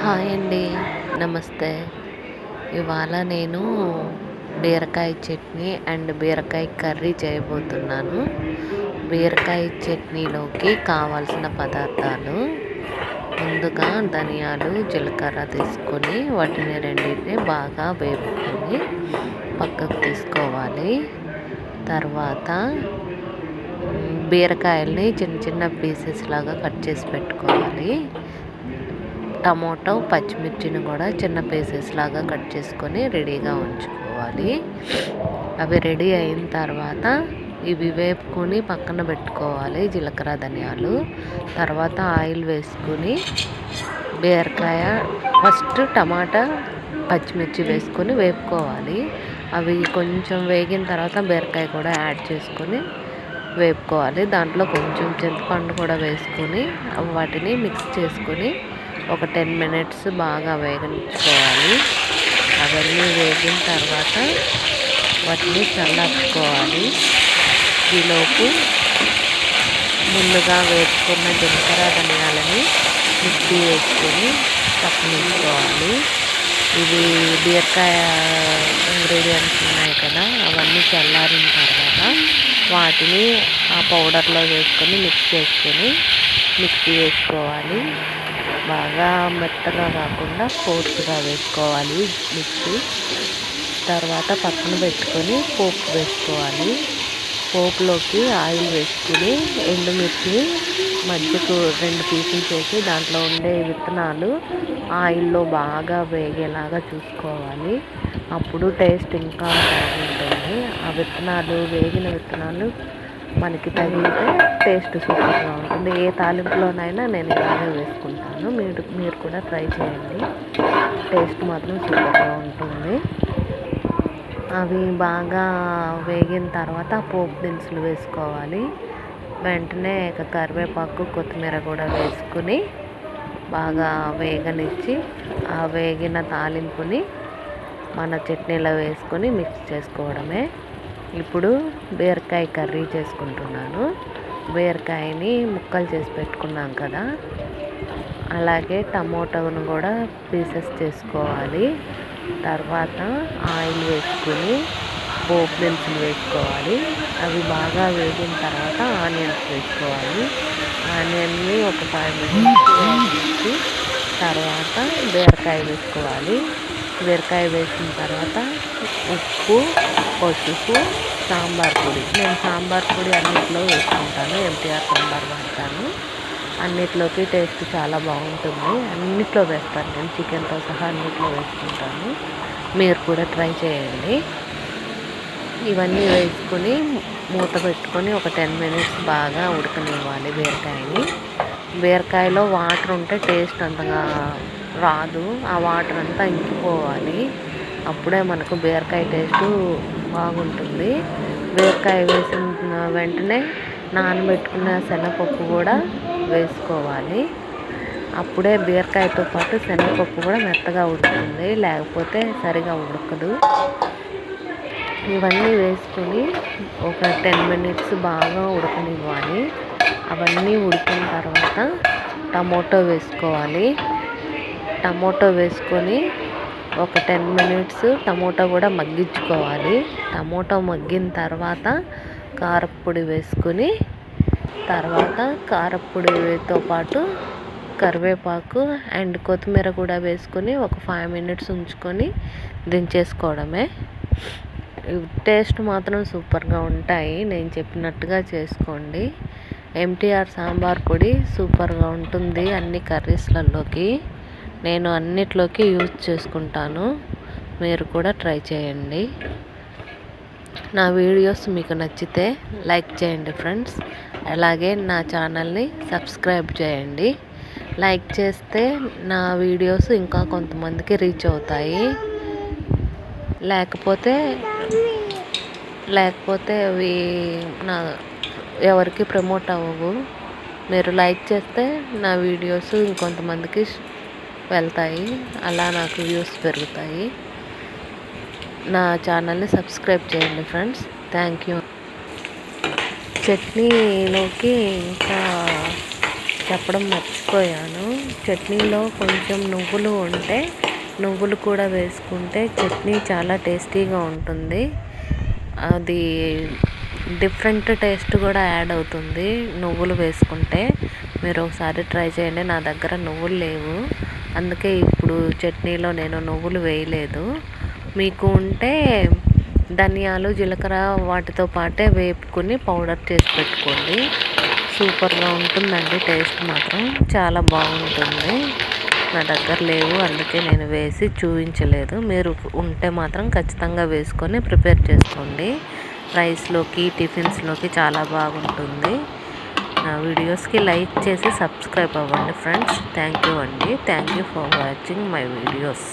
Hi అండి. నమస్తే. ఇవాళ నేను బీరకాయ చట్నీ అండ్ బీరకాయ కర్రీ చేయబోతున్నాను. బీరకాయ చట్నీలోకి కావాల్సిన పదార్థాలు: ముందుగా ధనియాలు, జీలకర్ర తీసుకొని వాటిని రెండింటిని బాగా వేపుకొని పక్కకు తీసుకోవాలి. తర్వాత బీరకాయల్ని చిన్న చిన్న పీసెస్ లాగా కట్ చేసి పెట్టుకోవాలి. టమోటో, పచ్చిమిర్చిని కూడా చిన్న పీసెస్ లాగా కట్ చేసుకొని రెడీగా ఉంచుకోవాలి. అవి రెడీ అయిన తర్వాత ఇవి వేపుకొని పక్కన పెట్టుకోవాలి. జీలకర్ర, ధనియాలు. తర్వాత ఆయిల్ వేసుకొని బీరకాయ, ఫస్ట్ టమాటా, పచ్చిమిర్చి వేసుకొని వేపుకోవాలి. అవి కొంచెం వేగిన తర్వాత బీరకాయ కూడా యాడ్ చేసుకొని వేపుకోవాలి. దాంట్లో కొంచెం చింతపండు కూడా వేసుకొని వాటిని మిక్స్ చేసుకొని ఒక 10 minutes బాగా వేగించుకోవాలి. అవన్నీ వేగిన తర్వాత వాటిని చల్లార్చుకోవాలి. ఈలోపు ముందుగా వేసుకున్న జీలకర్ర, ధనియాలని మిక్సీ వేసుకొని పక్కనించుకోవాలి. ఇవి బీరకాయ ఇంగ్రీడియంట్స్ ఉన్నాయి కదా, అవన్నీ చల్లారిన తర్వాత వాటిని ఆ పౌడర్లో వేసుకొని మిక్సీ వేసుకోవాలి. బాగా మెత్తగా కాకుండా కోర్సుగా వేసుకోవాలి మిక్సీ. తర్వాత పక్కన పెట్టుకొని పోపు వేసుకోవాలి. పోపులోకి ఆయిల్ వేసుకుని ఎండుమిర్చి మధ్యకు 2 పీసులు చేసి దాంట్లో ఉండే విత్తనాలు ఆయిల్లో బాగా వేగేలాగా చూసుకోవాలి. అప్పుడు టేస్ట్ ఇంకా బాగుంటుంది. ఆ వేగిన విత్తనాలు మనకి తగిలితే టేస్ట్ సూపర్గా ఉంటుంది. ఏ తాలింపులోనైనా నేను ఇలాగే వేసుకుంటాను. మీరు కూడా ట్రై చేయండి. టేస్ట్ మాత్రం సూపర్గా ఉంటుంది. అవి బాగా వేగిన తర్వాత పోపు దినుసులు వేసుకోవాలి. వెంటనే కరివేపాకు, కొత్తిమీర కూడా వేసుకుని బాగా వేగనిచ్చి ఆ వేగిన తాలింపుని మన చట్నీలో వేసుకొని మిక్స్ చేసుకోవడమే. ఇప్పుడు బీరకాయ కర్రీ చేసుకుంటున్నాను. బీరకాయని ముక్కలు చేసి పెట్టుకున్నాం కదా, అలాగే టమోటాను కూడా పీసెస్ చేసుకోవాలి. తర్వాత ఆయిల్ వేసుకుని పోపు దినుసులు వేసుకోవాలి. అవి బాగా వేగిన తర్వాత ఆనియన్స్ వేసుకోవాలి. ఆనియన్ని ఒక 5 minutes వేసి తర్వాత బీరకాయ వేసుకోవాలి. బీరకాయ వేసిన తర్వాత ఉప్పు, పసుపు, సాంబార్ పొడి. నేను సాంబార్ పొడి అన్నిట్లో వేసుకుంటాను. MTR సాంబార్ వాడతాను. అన్నిట్లోకి టేస్ట్ చాలా బాగుంటుంది. అన్నిట్లో వేస్తాను నేను, చికెన్తో సహా అన్నిట్లో వేసుకుంటాను. మీరు కూడా ట్రై చేయండి. ఇవన్నీ వేసుకొని మూత పెట్టుకొని ఒక 10 minutes బాగా ఉడకనివ్వాలి బీరకాయని. బీరకాయలో వాటర్ ఉంటే టేస్ట్ అంతగా రాదు. ఆ వాటర్ అంతా ఇంకిపోవాలి. అప్పుడే మనకు బీరకాయ టేస్ట్ బాగుంటుంది. బీరకాయ వేసిన వెంటనే నానబెట్టుకున్న శనగపప్పు కూడా వేసుకోవాలి. అప్పుడే బీరకాయతో పాటు శనగపప్పు కూడా మెత్తగా ఉడుకుతుంది, లేకపోతే సరిగా ఉడకదు. ఇవన్నీ వేసుకొని ఒక 10 minutes బాగా ఉడకనివ్వాలి. అవన్నీ ఉడికిన తర్వాత టమోటో వేసుకోవాలి. టమోటో వేసుకొని ఒక 10 minutes టమోటా కూడా మగ్గించుకోవాలి. టమోటా మగ్గిన తర్వాత కారప్పొడి వేసుకొని తర్వాత కారప్పొడితో పాటు కరివేపాకు అండ్ కొత్తిమీర కూడా వేసుకొని ఒక 5 minutes ఉంచుకొని దించేసుకోవడమే. టేస్ట్ మాత్రం సూపర్గా ఉంటాయి. నేను చెప్పినట్టుగా చేసుకోండి. MTR సాంబార్ పొడి సూపర్గా ఉంటుంది అన్ని కర్రీస్లలోకి. నేను అన్నిట్లోకి యూజ్ చేసుకుంటాను. మీరు కూడా ట్రై చేయండి. నా వీడియోస్ మీకు నచ్చితే లైక్ చేయండి ఫ్రెండ్స్. అలాగే నా ఛానల్ని సబ్స్క్రైబ్ చేయండి. లైక్ చేస్తే నా వీడియోస్ ఇంకా కొంతమందికి రీచ్ అవుతాయి. లేకపోతే అవి ఎవరికి ప్రమోట్ అవ్వవు. మీరు లైక్ చేస్తే నా వీడియోస్ ఇంకొంతమందికి వెళ్తాయి. అలా నాకు వ్యూస్ పెరుగుతాయి. నా ఛానల్ని సబ్స్క్రైబ్ చేయండి ఫ్రెండ్స్. Thank you. చట్నీలోకి ఇంకా చెప్పడం మర్చిపోయాను. చట్నీలో కొంచెం నువ్వులు ఉంటే నువ్వులు కూడా వేసుకుంటే చట్నీ చాలా టేస్టీగా ఉంటుంది. అది డిఫరెంట్ టేస్ట్ కూడా యాడ్ అవుతుంది నువ్వులు వేసుకుంటే. మీరు ఒకసారి ట్రై చేయండి. నా దగ్గర నువ్వులు లేవు, అందుకే ఇప్పుడు చట్నీలో నేను నువ్వులు వేయలేదు. మీకు ఉంటే ధనియాలు, జీలకర్ర వాటితో పాటే వేపుకొని పౌడర్ చేసి పెట్టుకోండి. సూపర్గా ఉంటుందండి. టేస్ట్ మాత్రం చాలా బాగుంటుంది. నా దగ్గర లేవు, అందుకే నేను వేసి చూపించలేదు. మీరు ఉంటే మాత్రం ఖచ్చితంగా వేసుకొని ప్రిపేర్ చేసుకోండి. రైస్లోకి, టిఫిన్స్లోకి చాలా బాగుంటుంది. నా వీడియోస్కి లైక్ చేసి సబ్స్క్రైబ్ అవ్వండి ఫ్రెండ్స్. థ్యాంక్ యూ అండి. Thank you for watching my videos.